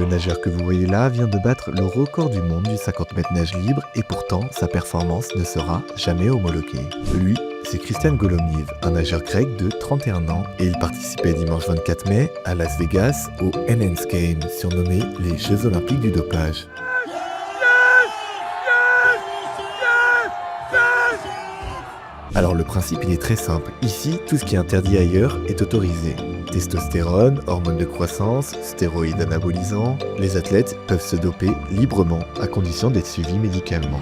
nageur que vous voyez là vient de battre le record du monde du 50 mètres nage libre et pourtant sa performance ne sera jamais homologuée. Lui, c'est Christian Golomiev, un nageur grec de 31 ans et il participait dimanche 24 mai à Las Vegas aux Enhanced Games, surnommés les Jeux Olympiques du dopage. Alors le principe il est très simple, ici tout ce qui est interdit ailleurs est autorisé. Testostérone, hormones de croissance, stéroïdes anabolisants, les athlètes peuvent se doper librement à condition d'être suivis médicalement.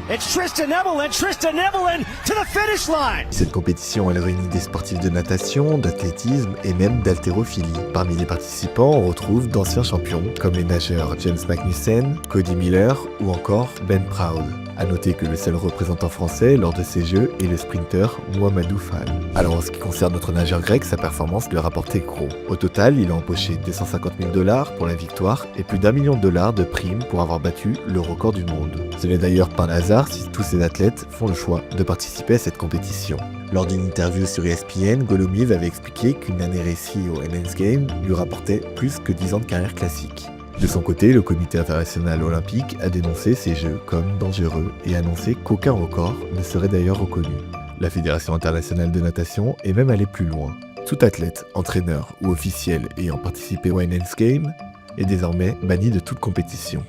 Cette compétition elle réunit des sportifs de natation, d'athlétisme et même d'haltérophilie. Parmi les participants on retrouve d'anciens champions comme les nageurs James Magnussen, Cody Miller ou encore Ben Proud. A noter que le seul représentant français lors de ces jeux est le sprinter Mouhamadou Fall. Alors en ce qui concerne notre nageur grec, sa performance lui a rapporté gros. Au total, il a empoché 250 000 $ pour la victoire et plus d'1 million de dollars de primes pour avoir battu le record du monde. Ce n'est d'ailleurs pas un hasard si tous ces athlètes font le choix de participer à cette compétition. Lors d'une interview sur ESPN, Golomiev avait expliqué qu'une année réussie au Enhanced Games lui rapportait plus que 10 ans de carrière classique. De son côté, le comité international olympique a dénoncé ces jeux comme dangereux et annoncé qu'aucun record ne serait d'ailleurs reconnu. La Fédération internationale de natation est même allée plus loin. Tout athlète, entraîneur ou officiel ayant participé au Enhanced Games est désormais banni de toute compétition.